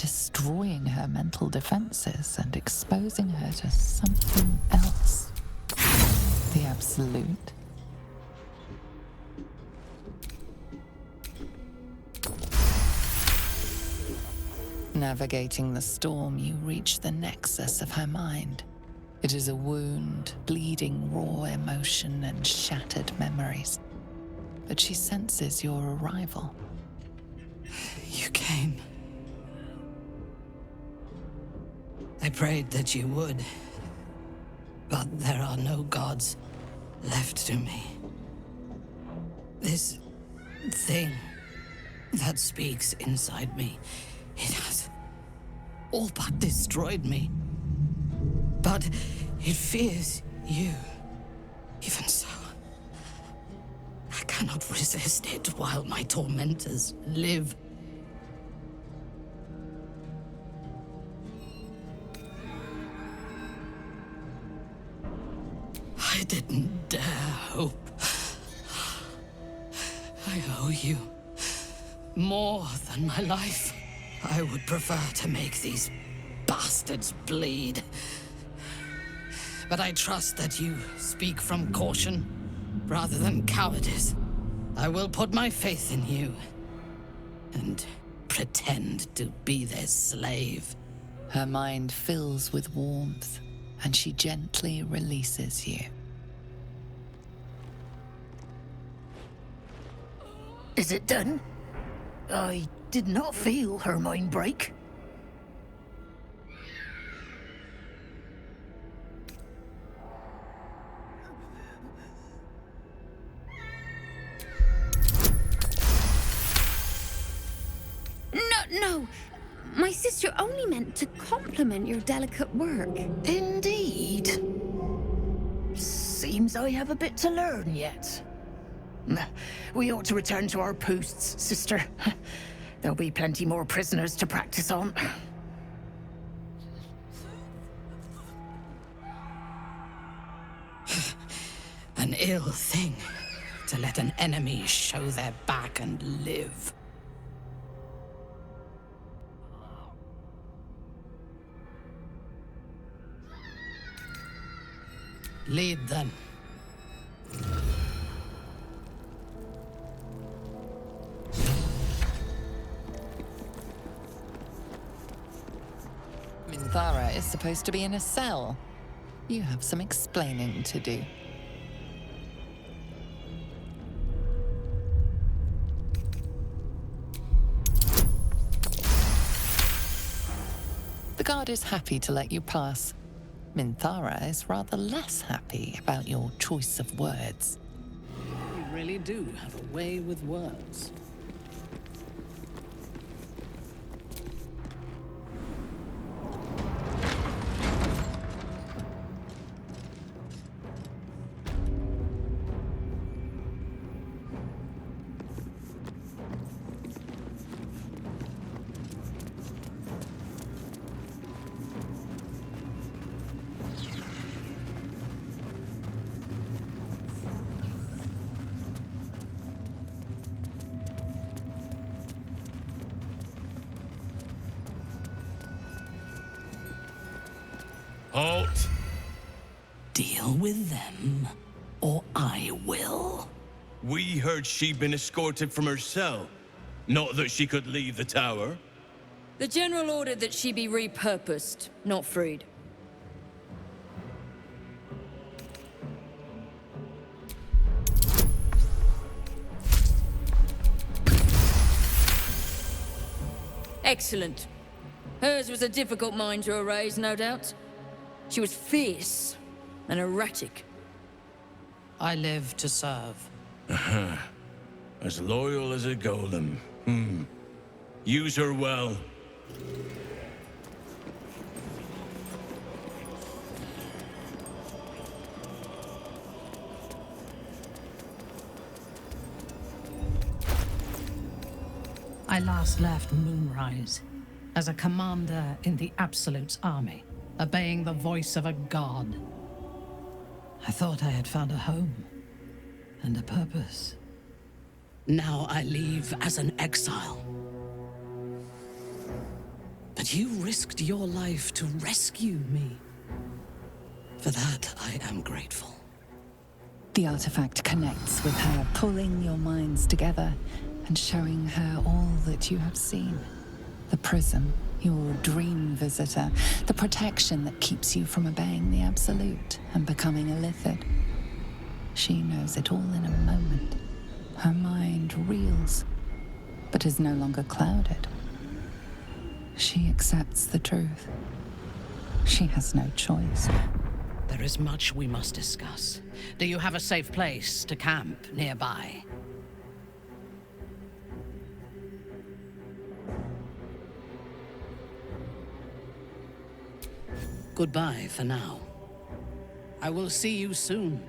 destroying her mental defenses and exposing her to something else. The Absolute. Navigating the storm, you reach the nexus of her mind. It is a wound, bleeding raw emotion and shattered memories. But she senses your arrival. You came. I prayed that you would. But there are no gods left to me. This thing that speaks inside me, it has all but destroyed me. But it fears you. Even so, I cannot resist it while my tormentors live. I didn't dare hope. I owe you more than my life. I would prefer to make these bastards bleed. But I trust that you speak from caution rather than cowardice. I will put my faith in you and pretend to be their slave. Her mind fills with warmth, and she gently releases you. Is it done? I did not feel her mind break. No! My sister only meant to compliment your delicate work. Indeed. Seems I have a bit to learn yet. We ought to return to our posts, sister. There'll be plenty more prisoners to practice on. An ill thing to let an enemy show their back and live. Lead then. Minthara is supposed to be in a cell. You have some explaining to do. The guard is happy to let you pass. Minthara is rather less happy about your choice of words. You really do have a way with words. Halt! Deal with them, or I will. We heard she'd been escorted from her cell. Not that she could leave the tower. The General ordered that she be repurposed, not freed. Excellent. Hers was a difficult mind to erase, no doubt. She was fierce and erratic. I live to serve. As loyal as a golem. Use her well. I last left Moonrise as a commander in the Absolute's army, obeying the voice of a god. I thought I had found a home and a purpose. Now I leave as an exile. And you risked your life to rescue me. For that, I am grateful. The artifact connects with her, pulling your minds together and showing her all that you have seen. The prism, your dream visitor, the protection that keeps you from obeying the Absolute and becoming a Lithid. She knows it all in a moment. Her mind reels, but is no longer clouded. She accepts the truth. She has no choice. There is much we must discuss. Do you have a safe place to camp nearby? Goodbye for now. I will see you soon.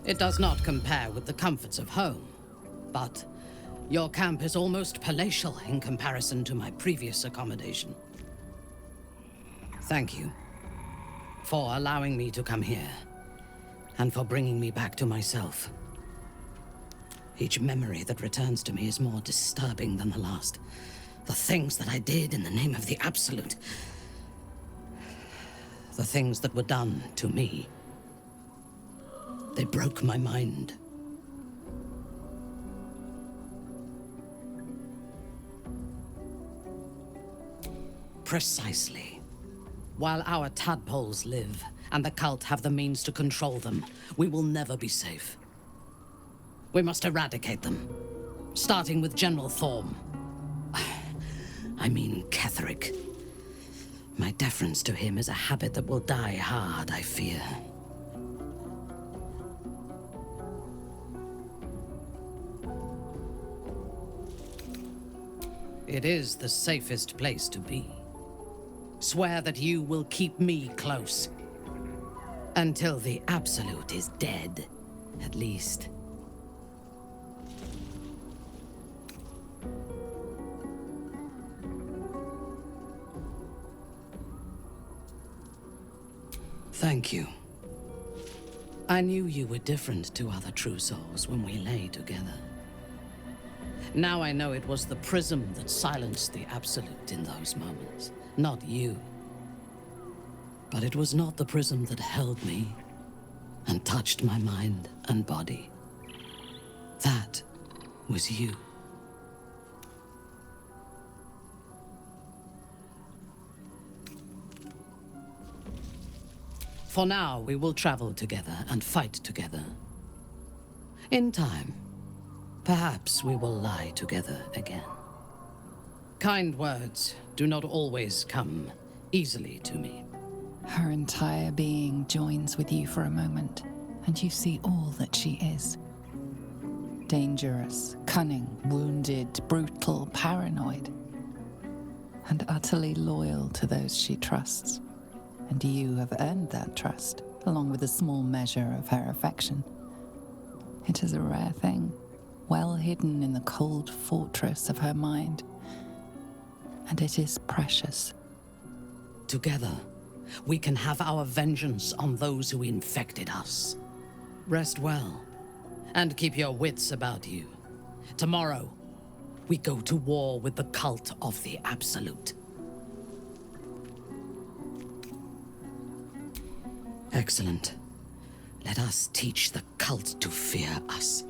It does not compare with the comforts of home, but your camp is almost palatial in comparison to my previous accommodation. Thank you for allowing me to come here, and for bringing me back to myself. Each memory that returns to me is more disturbing than the last. The things that I did in the name of the Absolute. The things that were done to me. They broke my mind. Precisely. While our tadpoles live, and the cult have the means to control them, we will never be safe. We must eradicate them, starting with General Thorm. I mean Ketheric. My deference to him is a habit that will die hard, I fear. It is the safest place to be. Swear that you will keep me close. Until the Absolute is dead, at least. Thank you. I knew you were different to other true souls when we lay together. Now I know it was the prism that silenced the Absolute in those moments, not you. But it was not the prism that held me and touched my mind and body. That was you. For now, we will travel together and fight together. In time, perhaps we will lie together again. Kind words do not always come easily to me. Her entire being joins with you for a moment, and you see all that she is. Dangerous, cunning, wounded, brutal, paranoid, and utterly loyal to those she trusts. And you have earned that trust, along with a small measure of her affection. It is a rare thing, well hidden in the cold fortress of her mind. And it is precious. Together, we can have our vengeance on those who infected us. Rest well, And keep your wits about you. Tomorrow, we go to war with the cult of the Absolute. Excellent. Let us teach the cult to fear us.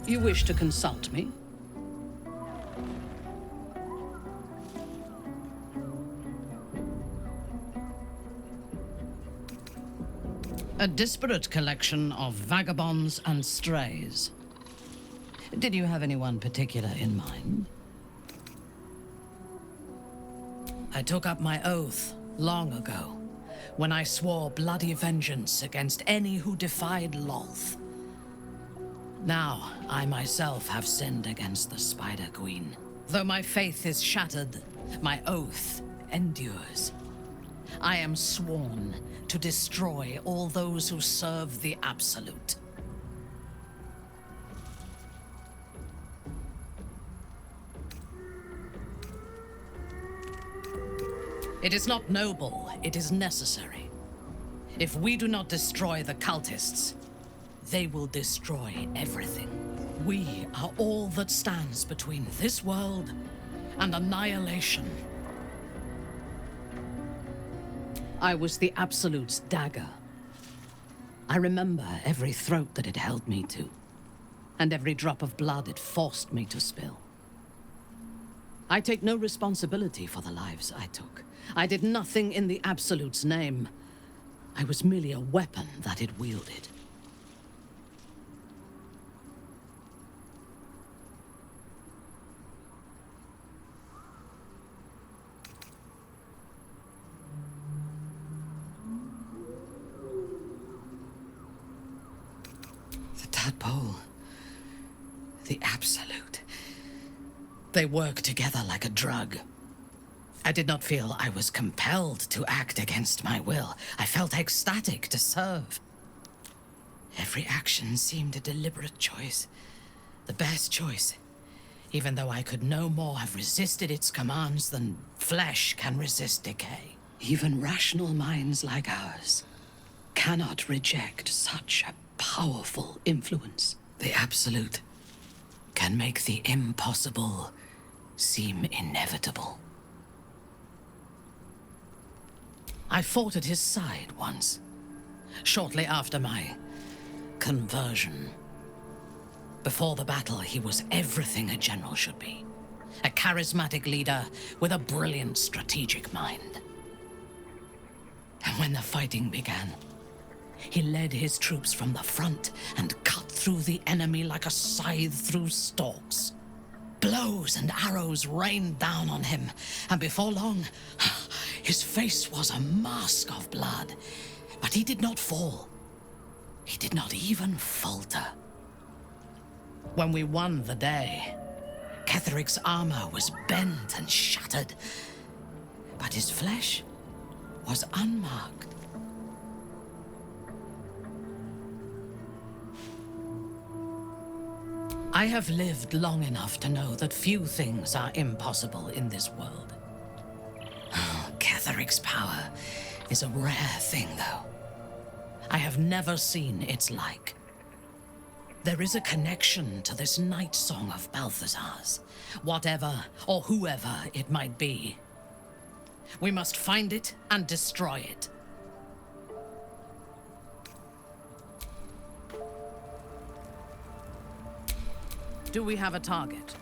You wish to consult me? A disparate collection of vagabonds and strays. Did you have anyone particular in mind? I took up my oath long ago, when I swore bloody vengeance against any who defied Lolth. Now, I myself have sinned against the Spider Queen. Though my faith is shattered, my oath endures. I am sworn to destroy all those who serve the Absolute. It is not noble, it is necessary. If we do not destroy the cultists, they will destroy everything. We are all that stands between this world and annihilation. I was the Absolute's dagger. I remember every throat that it held me to, and every drop of blood it forced me to spill. I take no responsibility for the lives I took. I did nothing in the Absolute's name. I was merely a weapon that it wielded. Tadpole. The Absolute. They work together like a drug. I did not feel I was compelled to act against my will. I felt ecstatic to serve. Every action seemed a deliberate choice. The best choice. Even though I could no more have resisted its commands than flesh can resist decay. Even rational minds like ours cannot reject such a powerful influence. The Absolute can make the impossible seem inevitable. I fought at his side once, shortly after my conversion. Before the battle, he was everything a general should be. A charismatic leader with a brilliant strategic mind. And when the fighting began, he led his troops from the front and cut through the enemy like a scythe through stalks. Blows and arrows rained down on him, and before long, his face was a mask of blood. But he did not fall. He did not even falter. When we won the day, Ketheric's armor was bent and shattered, but his flesh was unmarked. I have lived long enough to know that few things are impossible in this world. Ketheric's power is a rare thing, though. I have never seen its like. There is a connection to this night song of Balthazar's, whatever or whoever it might be. We must find it and destroy it. Do we have a target?